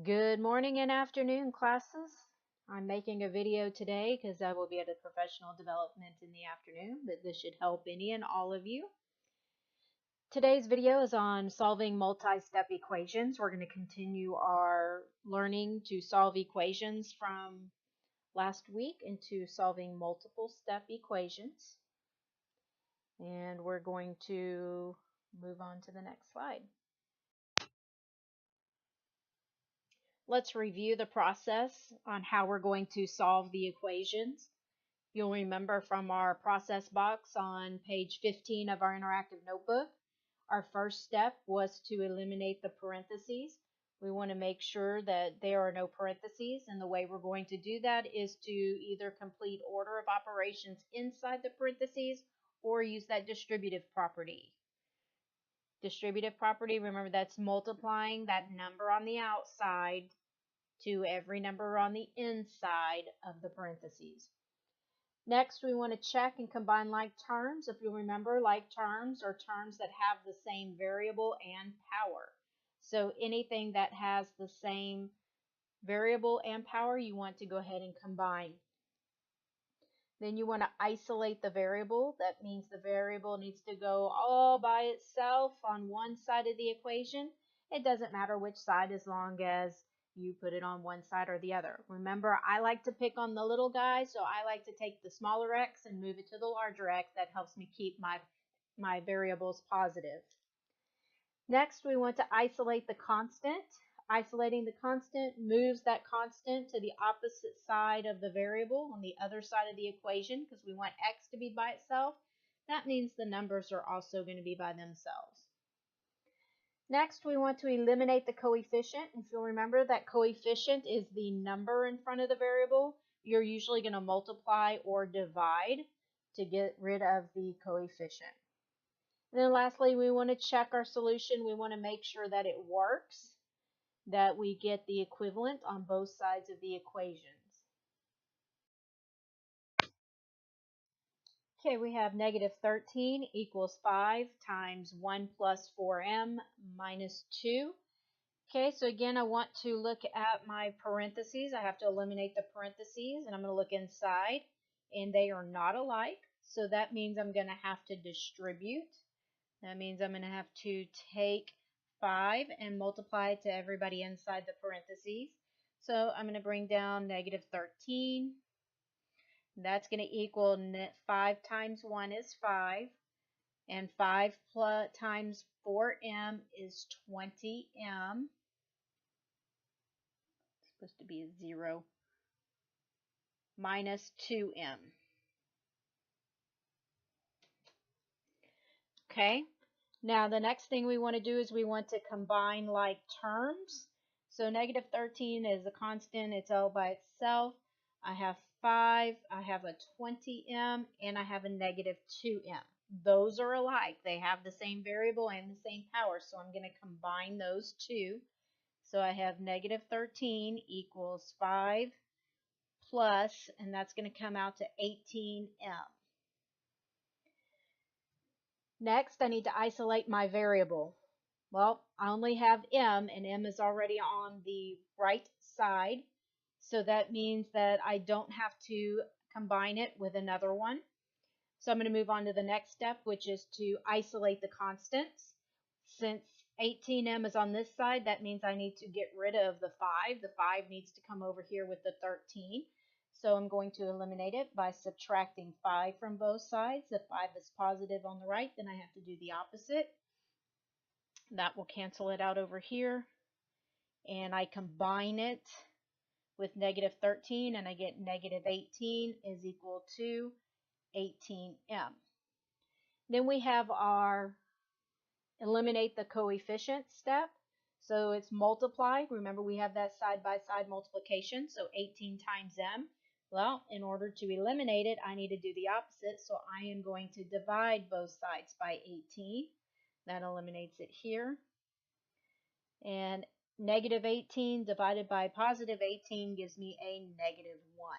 Good morning and afternoon, classes. I'm making a video today because I will be at a professional development in the afternoon, but this should help any and all of you. Today's video is on solving multi-step equations. We're going to continue our learning to solve equations from last week into solving multiple step equations. And we're going to move on to the next slide. Let's review the process on how we're going to solve the equations. You'll remember from our process box on page 15 of our interactive notebook, our first step was to eliminate the parentheses. We want to make sure that there are no parentheses, and the way we're going to do that is to either complete order of operations inside the parentheses or use that distributive property. Distributive property, remember, that's multiplying that number on the outside to every number on the inside of the parentheses. Next, we want to check and combine like terms. If you remember, like terms are terms that have the same variable and power. So anything that has the same variable and power, you want to go ahead and combine. Then you want to isolate the variable. That means the variable needs to go all by itself on one side of the equation. It doesn't matter which side as long as you put it on one side or the other. Remember, I like to pick on the little guy, so I like to take the smaller x and move it to the larger x. That helps me keep my variables positive. Next, we want to isolate the constant. Isolating the constant moves that constant to the opposite side of the variable on the other side of the equation because we want x to be by itself. That means the numbers are also going to be by themselves. Next, we want to eliminate the coefficient. If you'll remember, that coefficient is the number in front of the variable. You're usually going to multiply or divide to get rid of the coefficient. And then lastly, we want to check our solution. We want to make sure that it works, that we get the equivalent on both sides of the equations. Okay, we have negative 13 equals 5 times 1 plus 4m minus 2. Okay, so again, I want to look at my parentheses. I have to eliminate the parentheses, and I'm going to look inside, and they are not alike. So that means I'm going to have to distribute. That means I'm going to have to take 5 and multiply it to everybody inside the parentheses. So I'm going to bring down negative 13. That's going to equal 5 times 1 is 5. And 5 times 4m is 20m. It's supposed to be a 0. Minus 2m. Okay. Now the next thing we want to do is we want to combine like terms. So negative 13 is a constant. It's all by itself. I have 5, I have a 20m, and I have a negative 2m. Those are alike. They have the same variable and the same power. So I'm going to combine those two. So I have negative 13 equals 5 plus, and that's going to come out to 18m. Next, I need to isolate my variable. Well, I only have m, and m is already on the right side. So that means that I don't have to combine it with another one. So I'm going to move on to the next step, which is to isolate the constants. Since 18m is on this side, that means I need to get rid of the 5. The 5 needs to come over here with the 13. So I'm going to eliminate it by subtracting 5 from both sides. If 5 is positive on the right, then I have to do the opposite. That will cancel it out over here. And I combine it with negative 13, and I get negative 18 is equal to 18m. Then we have our eliminate the coefficient step. So it's multiply. Remember, we have that side-by-side multiplication, so 18 times m. Well, in order to eliminate it, I need to do the opposite, so I am going to divide both sides by 18. That eliminates it here. And negative 18 divided by positive 18 gives me a negative 1.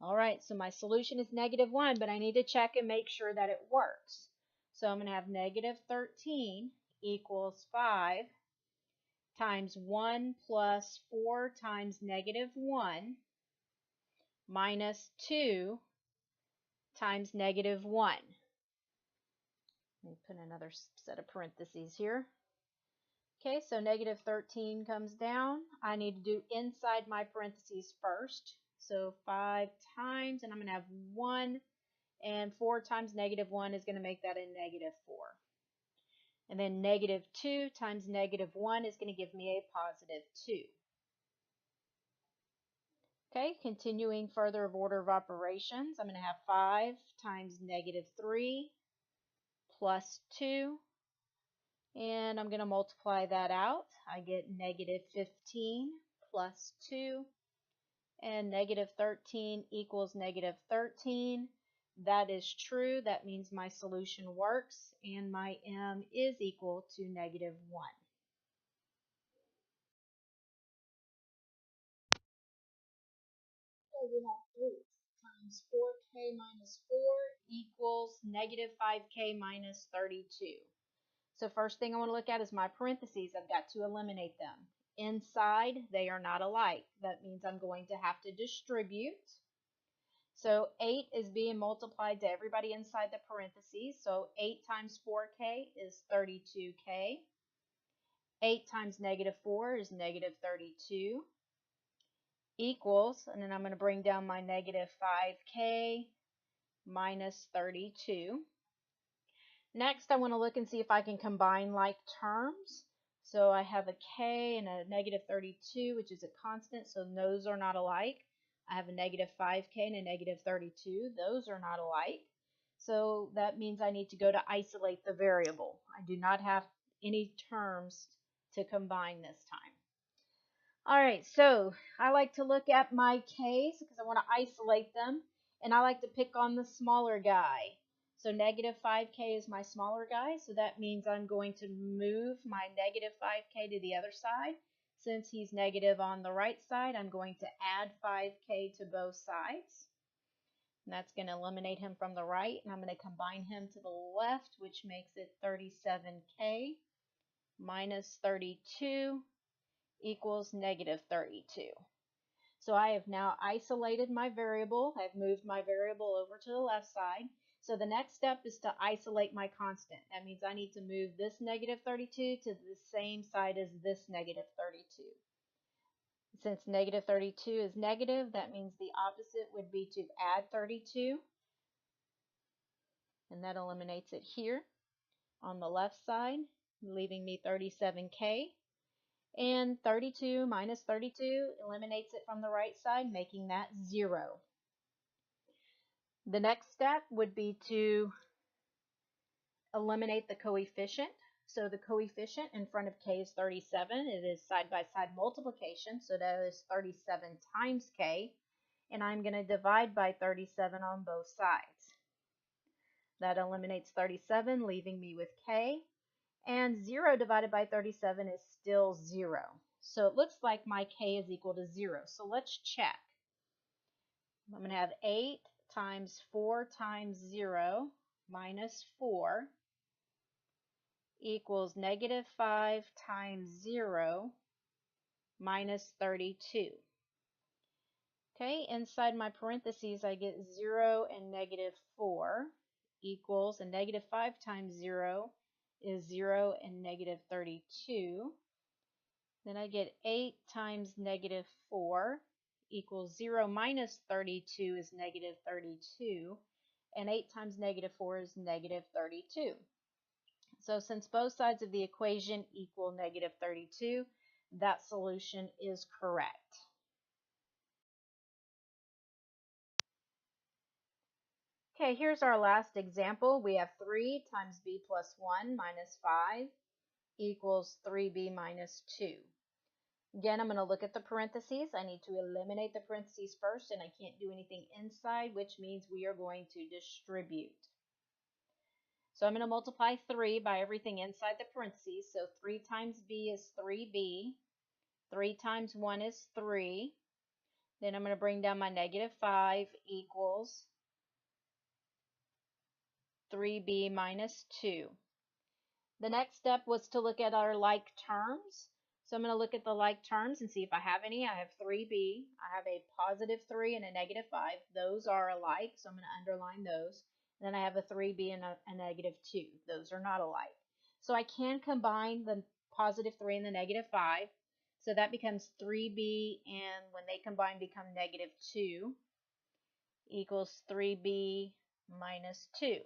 All right, so my solution is negative 1, but I need to check and make sure that it works. So I'm going to have negative 13 equals 5 times 1 plus 4 times negative 1 minus 2 times negative 1. Let me put another set of parentheses here. Okay, so negative 13 comes down. I need to do inside my parentheses first. So 5 times, and I'm going to have 1, and 4 times negative 1 is going to make that a negative 4. And then negative 2 times negative 1 is going to give me a positive 2. Okay, continuing further of order of operations, I'm going to have 5 times negative 3 plus 2. And I'm going to multiply that out. I get negative 15 plus 2. And negative 13 equals negative 13. That is true. That means my solution works. And my m is equal to negative 1. So we have 3 times 4k minus 4 equals negative 5k minus 32. So first thing I want to look at is my parentheses. I've got to eliminate them. Inside, they are not alike. That means I'm going to have to distribute. So 8 is being multiplied to everybody inside the parentheses. So 8 times 4k is 32k. 8 times negative 4 is negative 32. Equals, and then I'm going to bring down my negative 5k minus 32. Next, I want to look and see if I can combine like terms. So I have a k and a negative 32, which is a constant, so those are not alike. I have a negative 5k and a negative 32. Those are not alike. So that means I need to go to isolate the variable. I do not have any terms to combine this time. All right, so I like to look at my k's because I want to isolate them, and I like to pick on the smaller guy. So negative 5k is my smaller guy, so that means I'm going to move my negative 5k to the other side. Since he's negative on the right side, I'm going to add 5k to both sides. And that's going to eliminate him from the right, and I'm going to combine him to the left, which makes it 37k minus 32 equals negative 32. So I have now isolated my variable. I've moved my variable over to the left side. So the next step is to isolate my constant. That means I need to move this negative 32 to the same side as this negative 32. Since negative 32 is negative, that means the opposite would be to add 32. And that eliminates it here on the left side, leaving me 37k. And 32 minus 32 eliminates it from the right side, making that 0. The next step would be to eliminate the coefficient. So the coefficient in front of k is 37. It is side-by-side multiplication, so that is 37 times k. And I'm going to divide by 37 on both sides. That eliminates 37, leaving me with k. And 0 divided by 37 is still 0. So it looks like my k is equal to 0. So let's check. I'm going to have 8 times 4 times 0 minus 4 equals negative 5 times 0 minus 32. Okay, inside my parentheses I get 0 and negative 4 equals, and negative 5 times 0 is 0 and negative 32. Then I get 8 times negative 4 equals 0 minus 32 is negative 32. And 8 times negative 4 is negative 32. So since both sides of the equation equal negative 32, that solution is correct. Okay, here's our last example. We have 3 times b plus 1 minus 5 equals 3b minus 2. Again, I'm going to look at the parentheses. I need to eliminate the parentheses first, and I can't do anything inside, which means we are going to distribute. So I'm going to multiply 3 by everything inside the parentheses. So 3 times b is 3b. 3 times 1 is 3. Then I'm going to bring down my negative 5 equals 3b minus 2. The next step was to look at our like terms. So I'm going to look at the like terms and see if I have any. I have 3b. I have a positive 3 and a negative 5. Those are alike, so I'm going to underline those. And then I have a 3b and a negative 2. Those are not alike. So I can combine the positive 3 and the negative 5. So that becomes 3b, and when they combine become negative 2 equals 3b minus 2.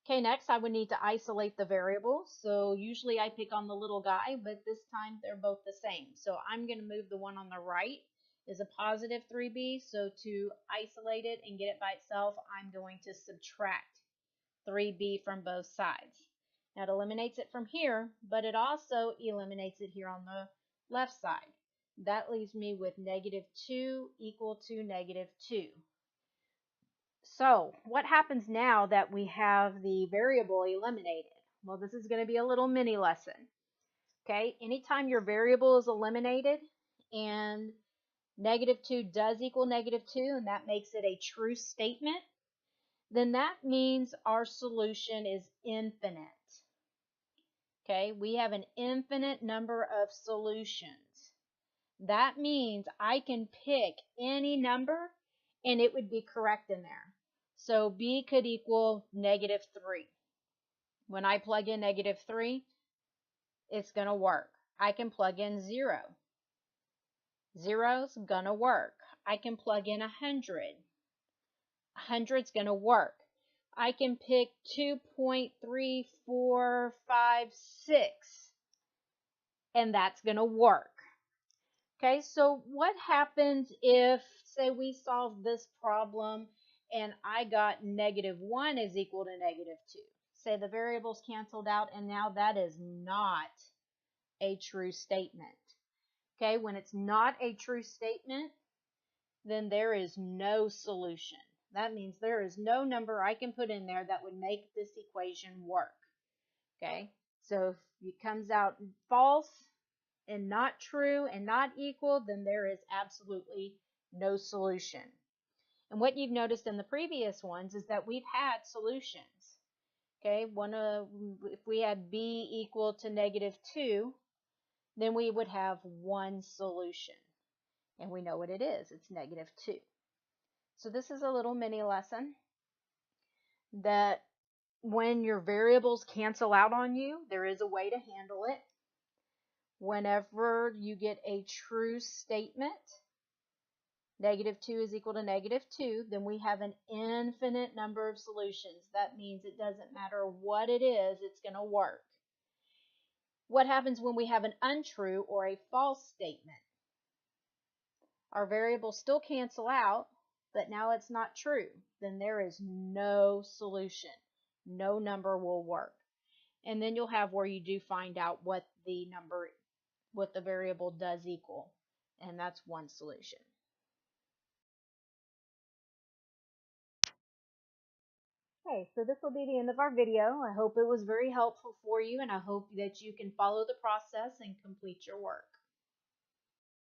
Okay, next I would need to isolate the variables. So usually I pick on the little guy, but this time they're both the same. So I'm going to move the one on the right is a positive 3b. So to isolate it and get it by itself, I'm going to subtract 3b from both sides. Now it eliminates it from here, but it also eliminates it here on the left side. That leaves me with negative 2 equal to negative 2. So what happens now that we have the variable eliminated? Well, this is going to be a little mini lesson. Okay, anytime your variable is eliminated and negative 2 does equal negative 2, and that makes it a true statement, then that means our solution is infinite. Okay, we have an infinite number of solutions. That means I can pick any number and it would be correct in there. So b could equal negative 3. When I plug in negative 3, it's going to work. I can plug in 0. 0's going to work. I can plug in 100. 100's going to work. I can pick 2.3456, and that's going to work. Okay, so what happens if, say, we solve this problem and I got negative 1 is equal to negative 2? Say the variables canceled out, and now that is not a true statement. Okay, when it's not a true statement, then there is no solution. That means there is no number I can put in there that would make this equation work. Okay, so if it comes out false and not true and not equal, then there is absolutely no solution. And what you've noticed in the previous ones is that we've had solutions. Okay, if we had b equal to negative 2, then we would have one solution. And we know what it is. It's negative 2. So this is a little mini lesson that when your variables cancel out on you, there is a way to handle it. Whenever you get a true statement, negative 2 is equal to negative 2, then we have an infinite number of solutions. That means it doesn't matter what it is, it's going to work. What happens when we have an untrue or a false statement? Our variables still cancel out, but now it's not true. Then there is no solution. No number will work. And then you'll have where you do find out what the variable does equal. And that's one solution. Okay, so this will be the end of our video. I hope it was very helpful for you, and I hope that you can follow the process and complete your work.